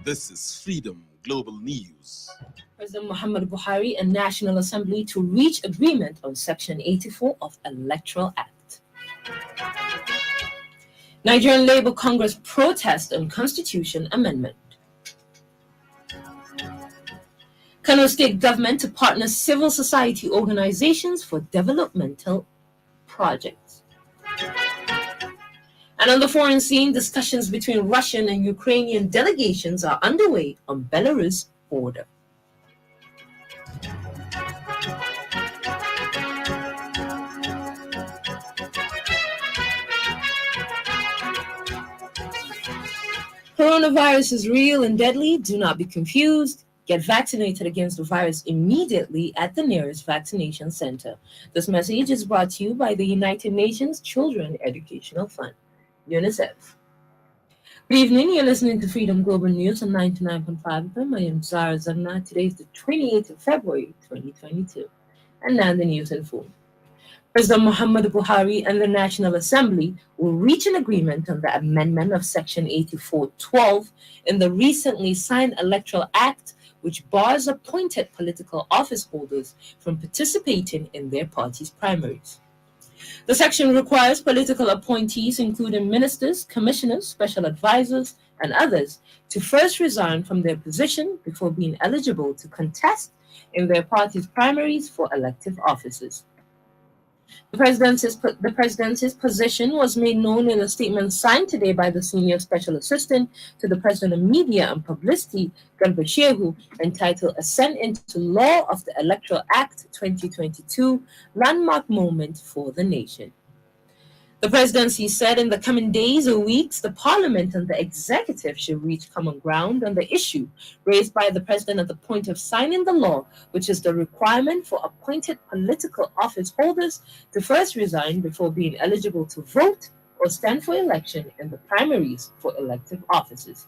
This is Freedom Global News. President Muhammad Buhari and National Assembly to reach agreement on Section 84 of Electoral Act. Nigerian Labour Congress protest on Constitution Amendment. Kano State Government to partner civil society organizations for developmental projects. And on the foreign scene, discussions between Russian and Ukrainian delegations are underway on Belarus border. Coronavirus is real and deadly. Do not be confused. Get vaccinated against the virus immediately at the nearest vaccination center. This message is brought to you by the United Nations Children Educational Fund, UNICEF. Good evening. You're listening to Freedom Global News on 99.5 FM. I am Zahra Zannah. Today is the 28th of February, 2022. And now the news in full. President Muhammad Buhari and the National Assembly will reach an agreement on the amendment of Section 84.12 in the recently signed Electoral Act, which bars appointed political office holders from participating in their party's primaries. The section requires political appointees, including ministers, commissioners, special advisors, and others, to first resign from their position before being eligible to contest in their party's primaries for elective offices. The president's position was made known in a statement signed today by the senior special assistant to the president of media and publicity, Garba Shehu, entitled Assent into Law of the Electoral Act 2022, Landmark Moment for the Nation. The presidency said in the coming days or weeks, the parliament and the executive should reach common ground on the issue raised by the president at the point of signing the law, which is the requirement for appointed political office holders to first resign before being eligible to vote or stand for election in the primaries for elective offices.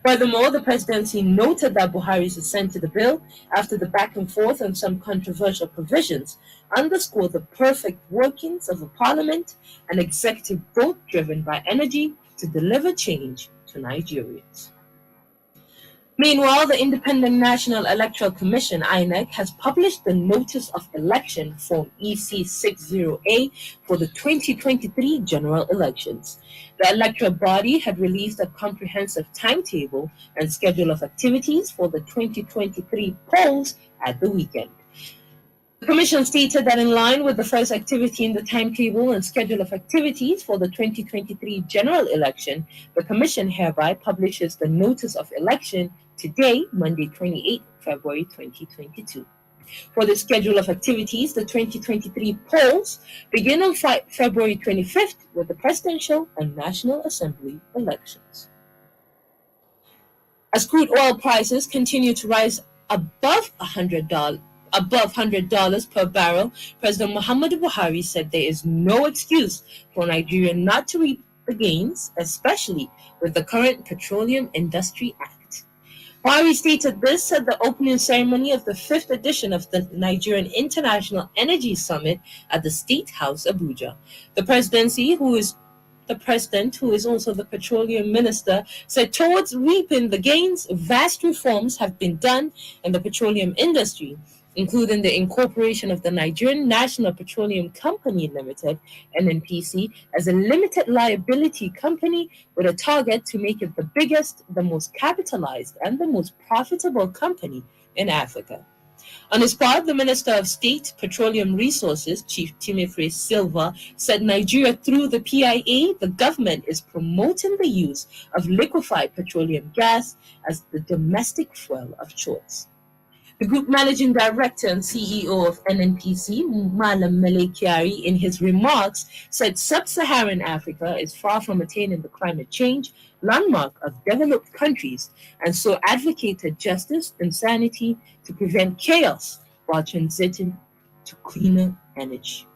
Furthermore, the presidency noted that Buhari's assent to the bill, after the back and forth on some controversial provisions, underscored the perfect workings of a parliament and executive vote driven by energy to deliver change to Nigerians. Meanwhile, the Independent National Electoral Commission, INEC, has published the Notice of Election Form EC60A for the 2023 general elections. The electoral body had released a comprehensive timetable and schedule of activities for the 2023 polls at the weekend. The Commission stated that in line with the first activity in the timetable and schedule of activities for the 2023 general election, the Commission hereby publishes the Notice of Election today, Monday, 28 February 2022. For the schedule of activities, the 2023 polls begin on February 25th with the presidential and National Assembly elections. As crude oil prices continue to rise above $100 per barrel, President Muhammad Buhari said there is no excuse for Nigeria not to reap the gains, especially with the current Petroleum Industry Act. Buhari stated this at the opening ceremony of the 5th edition of the Nigerian International Energy Summit at the State House, Abuja. The president, who is also the petroleum minister, said towards reaping the gains, vast reforms have been done in the petroleum industry, including the incorporation of the Nigerian National Petroleum Company Limited, NNPC, as a limited liability company with a target to make it the biggest, the most capitalized, and the most profitable company in Africa. On his part, the Minister of State, Petroleum Resources, Chief Timothy Silva, said Nigeria, through the PIA, the government is promoting the use of liquefied petroleum gas as the domestic fuel of choice. The Group Managing Director and CEO of NNPC, Malam Melekiari, in his remarks, said sub-Saharan Africa is far from attaining the climate change landmark of developed countries, and so advocated justice and sanity to prevent chaos while transiting to cleaner energy.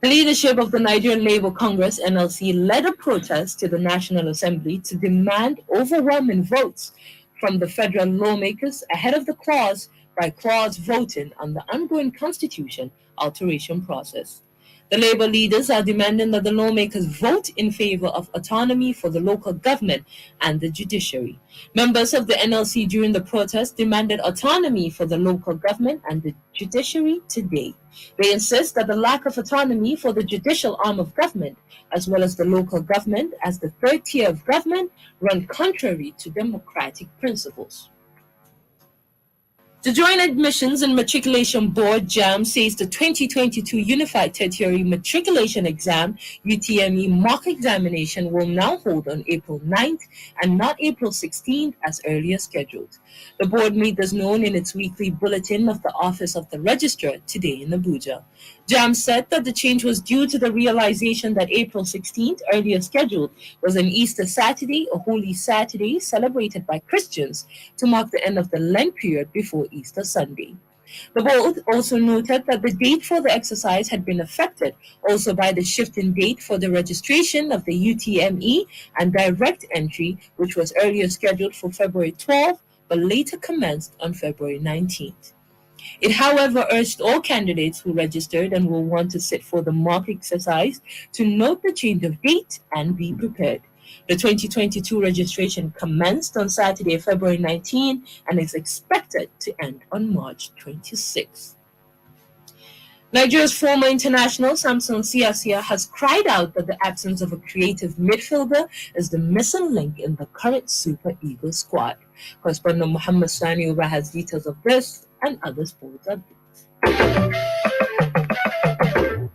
The leadership of the Nigerian Labour Congress, NLC, led a protest to the National Assembly to demand overwhelming votes from the federal lawmakers ahead of the clause-by-clause voting on the ongoing constitution alteration process. The Labour leaders are demanding that the lawmakers vote in favor of autonomy for the local government and the judiciary. Members of the NLC during the protest demanded autonomy for the local government and the judiciary today. They insist that the lack of autonomy for the judicial arm of government, as well as the local government as the third tier of government, run contrary to democratic principles. The Joint Admissions and Matriculation Board, JAM, says the 2022 Unified Tertiary Matriculation Exam, UTME mock examination, will now hold on April 9th and not April 16th as earlier scheduled. The board made this known in its weekly bulletin of the Office of the Registrar today in Abuja. JAM said that the change was due to the realization that April 16th, earlier scheduled, was an Easter Saturday, a Holy Saturday celebrated by Christians to mark the end of the Lent period before Easter Sunday. The board also noted that the date for the exercise had been affected also by the shift in date for the registration of the UTME and direct entry, which was earlier scheduled for February 12th, but later commenced on February 19th. It, however, urged all candidates who registered and will want to sit for the mock exercise to note the change of date and be prepared. The 2022 registration commenced on Saturday, February 19, and is expected to end on March 26. Nigeria's former international Samson Siasia has cried out that the absence of a creative midfielder is the missing link in the current Super Eagles squad. Correspondent Muhammad Sani Uba has details of this and other sports updates.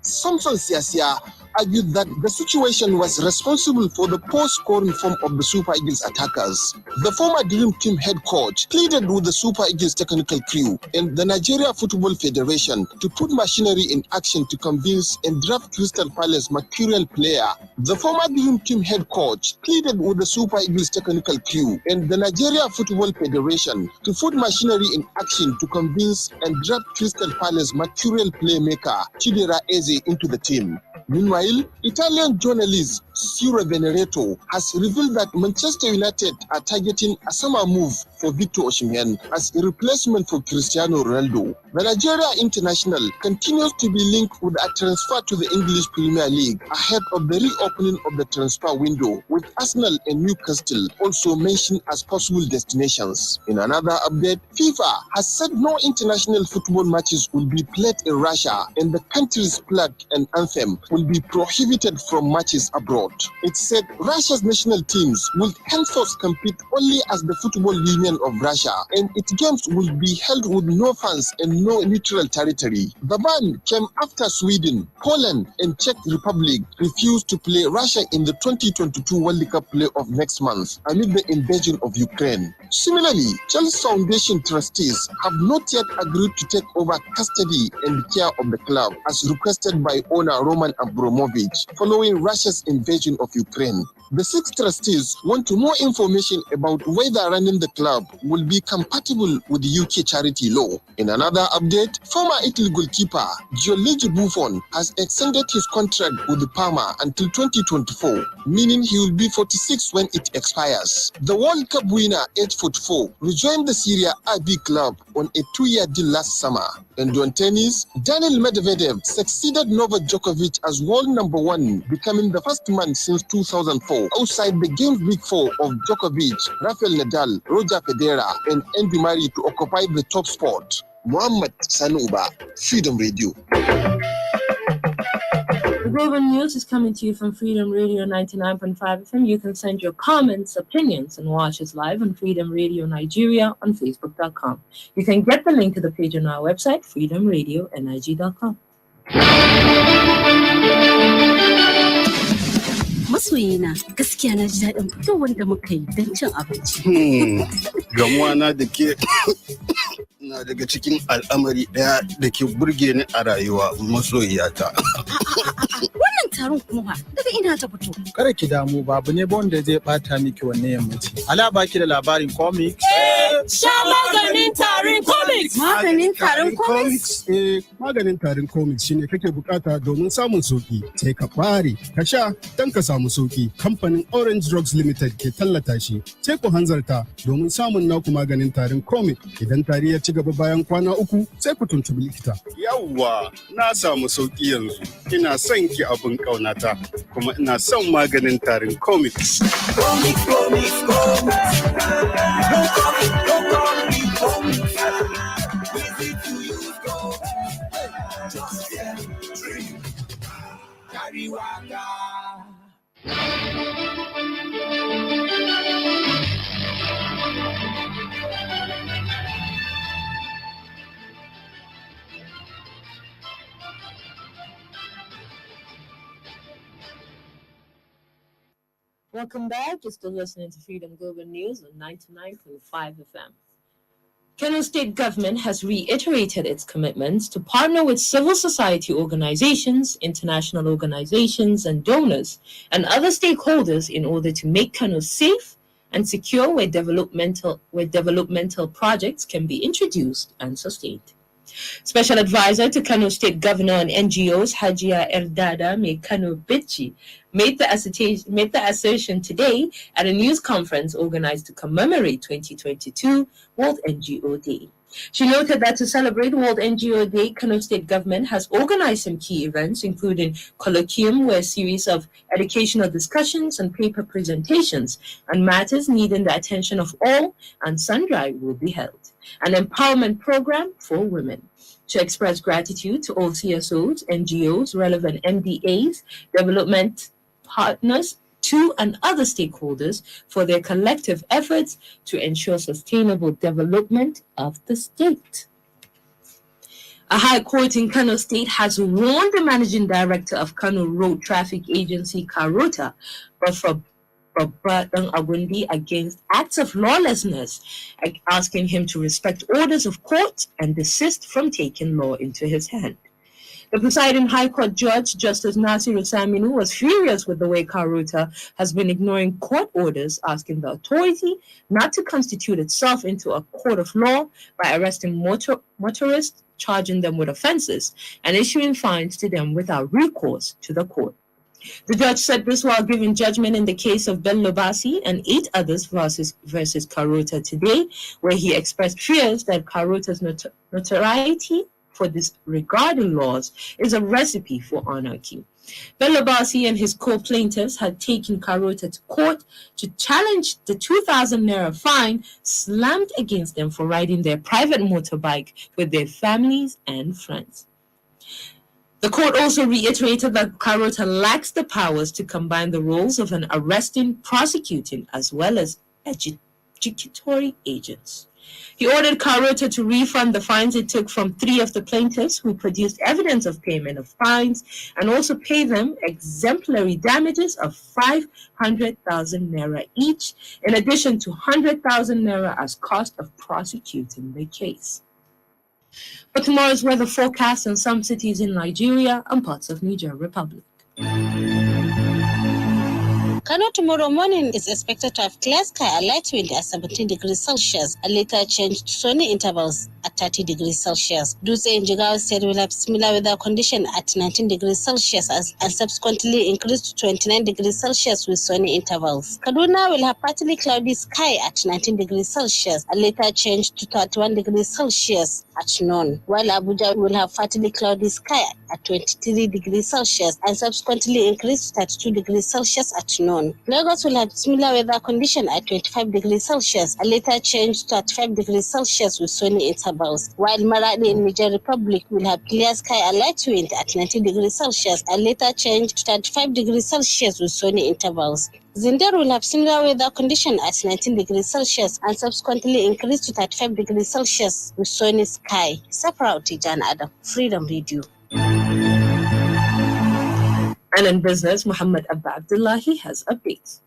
Samson Siasia argued that the situation was responsible for the poor scoring form of the Super Eagles attackers. The former Dream Team head coach pleaded with the Super Eagles technical crew and the Nigeria Football Federation to put machinery in action to convince and draft Crystal Palace mercurial player. The former Dream Team head coach pleaded with the Super Eagles technical crew and the Nigeria Football Federation to put machinery in action to convince and draft Crystal Palace mercurial playmaker Chidera Eze into the team. Meanwhile, Italian journalist Ciro Venerato has revealed that Manchester United are targeting a summer move for Victor Osimhen as a replacement for Cristiano Ronaldo. The Nigeria international continues to be linked with a transfer to the English Premier League ahead of the reopening of the transfer window, with Arsenal and Newcastle also mentioned as possible destinations. In another update, FIFA has said no international football matches will be played in Russia and the country's flag and anthem will be prohibited from matches abroad. It said Russia's national teams will henceforth compete only as the Football Union of Russia, and its games will be held with no fans and no neutral territory. The ban came after Sweden, Poland, and Czech Republic refused to play Russia in the 2022 World Cup playoff next month amid the invasion of Ukraine. Similarly, Chelsea Foundation trustees have not yet agreed to take over custody and care of the club as requested by owner Roman Abramovich following Russia's invasion of Ukraine. The 6 trustees want more information about whether running the club will be compatible with the UK charity law. In another update, former Italy goalkeeper Gianluigi Buffon has extended his contract with the Parma until 2024, meaning he will be 46 when it expires. The World Cup winner, age 44, rejoined the Serie A B club on a 2-year deal last summer. And on tennis, Daniil Medvedev succeeded Novak Djokovic as world number 1, becoming the first man since 2004 outside the game's big 4 of Djokovic, Rafael Nadal, Roger Federer, and Andy Murray to occupy the top spot. Muhammad Sanuba, Freedom Radio. The Global News is coming to you from Freedom Radio 99.5 FM. You can send your comments, opinions, and watch us live on Freedom Radio Nigeria on Facebook.com. You can get the link to the page on our website, freedomradionig.com. Masoyina, gaskiya na ji daɗin fitowar da muka yi don cin abinci. Gamuwa na da ke na daga cikin al'amari ɗaya da ke burge ni a rayuwa, masoyiyata. Wannan taron kuma daga ina ta fito. Kada ki damu babu ne wanda zai bata miki wannan yammaci. Ala baki da labarin comics. Sha maganin tarin comics. Maganin taron comics. Maganin tarin comics shine kake bukata domin samun sauki. Sai ka bare, ka sha, dan ka samu sauki. Kamfanin Orange Drugs Limited ke tallata shi. Sai ku hanzarta domin samun naku maganin tarin comics. Idan tari ya ci gaba bayan kwana 3, sai ku tuntubi likita. Yawwa, na samu sauki yanzu. Ina son ki abin kaunata, kuma ina son maganin tarin comics. Welcome back. You're still listening to Freedom Global News on 99.5 FM. Kano State Government has reiterated its commitments to partner with civil society organizations, international organizations, and donors, and other stakeholders in order to make Kano safe and secure where developmental projects can be introduced and sustained. Special Advisor to Kano State Governor on NGOs, Hajia Erdada Kano Bichi, made the assertion today at a news conference organized to commemorate 2022 World NGO Day. She noted that to celebrate World NGO Day, Kano State Government has organized some key events, including colloquium, where a series of educational discussions and paper presentations on matters needing the attention of all and sundry will be held, an empowerment program for women. To express gratitude to all CSOs, NGOs, relevant MDAs, development partners, and other stakeholders for their collective efforts to ensure sustainable development of the state. A high court in Kano State has warned the managing director of Kano Road Traffic Agency, Karota, Babadan Agundi, against acts of lawlessness, asking him to respect orders of court and desist from taking law into his hand. The presiding High Court Judge, Justice Nasiru Saminu, was furious with the way Karota has been ignoring court orders, asking the authority not to constitute itself into a court of law by arresting motorists, charging them with offenses, and issuing fines to them without recourse to the court. The judge said this while giving judgment in the case of Bello Bassi and 8 others versus Karota today, where he expressed fears that Karota's notoriety for disregarding laws is a recipe for anarchy. Bello Bassi and his co-plaintiffs had taken Karota to court to challenge the 2,000 naira fine slammed against them for riding their private motorbike with their families and friends. The court also reiterated that Karota lacks the powers to combine the roles of an arresting, prosecuting, as well as adjudicatory agents. He ordered Karota to refund the fines it took from 3 of the plaintiffs who produced evidence of payment of fines, and also pay them exemplary damages of 500,000 naira each, in addition to 100,000 naira as cost of prosecuting the case. For tomorrow's weather forecast in some cities in Nigeria and parts of Niger Republic. Kano tomorrow morning is expected to have clear sky and light wind at 17 degrees Celsius, and later change to sunny intervals at 30 degrees Celsius. Dutse in Jigawa State will have similar weather condition at 19 degrees Celsius and subsequently increase to 29 degrees Celsius with sunny intervals. Kaduna will have partly cloudy sky at 19 degrees Celsius and later change to 31 degrees Celsius at noon, while Abuja will have partly cloudy sky at 23 degrees Celsius and subsequently increase to 32 degrees Celsius at noon. Lagos will have similar weather condition at 25 degrees Celsius and later change to 35 degrees Celsius with sunny intervals, while Maradi in Niger Republic will have clear sky and light wind at 19 degrees Celsius and later change to 35 degrees Celsius with sunny intervals. Zinder will have similar weather condition at 19 degrees Celsius and subsequently increase to 35 degrees Celsius with sunny sky. Separate Tijan Adam, Freedom Radio. And in business, Muhammad Abba Abdullahi has updates.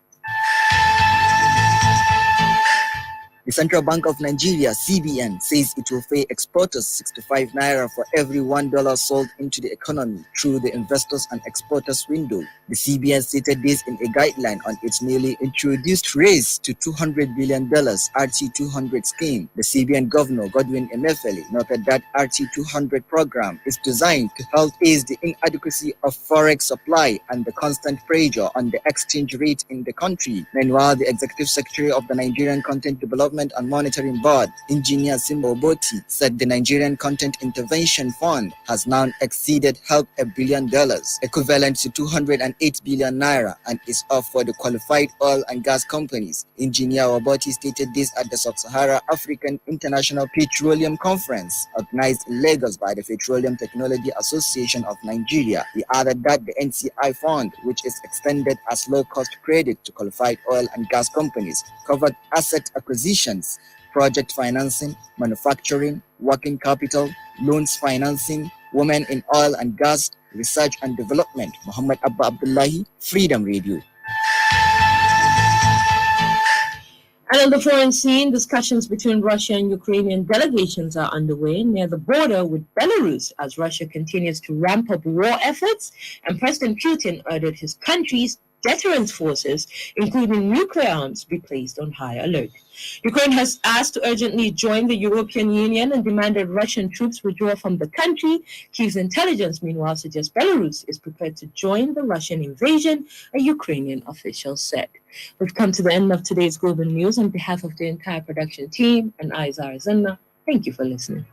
The Central Bank of Nigeria, CBN, says it will pay exporters 65 naira for every $1 sold into the economy through the investors and exporters window. The CBN stated this in a guideline on its newly introduced raise to $200 billion RT200 scheme. The CBN Governor, Godwin Emefiele, noted that RT200 program is designed to help ease the inadequacy of forex supply and the constant pressure on the exchange rate in the country. Meanwhile, the Executive Secretary of the Nigerian Content Development and Monitoring Board, Engineer Simbo Boti, said the Nigerian Content Intervention Fund has now exceeded help $1 billion, equivalent to 208 billion naira, and is off for the qualified oil and gas companies. Engineer Waboti stated this at the Sub-Sahara African International Petroleum Conference, organized in Lagos by the Petroleum Technology Association of Nigeria. He added that the NCI fund, which is extended as low-cost credit to qualified oil and gas companies, covered asset acquisitions, project financing, manufacturing, working capital, loans financing, women in oil and gas, research and development. Muhammad Abba Abdullahi, Freedom Radio. And on the foreign scene, discussions between Russia and Ukrainian delegations are underway near the border with Belarus as Russia continues to ramp up war efforts, and President Putin ordered his country's deterrence forces, including nuclear arms, be placed on high alert. Ukraine has asked to urgently join the European Union and demanded Russian troops withdraw from the country. Kyiv's intelligence, meanwhile, suggests Belarus is prepared to join the Russian invasion, a Ukrainian official said. We've come to the end of today's Global News. On behalf of the entire production team and I, Zahra Zannah, thank you for listening.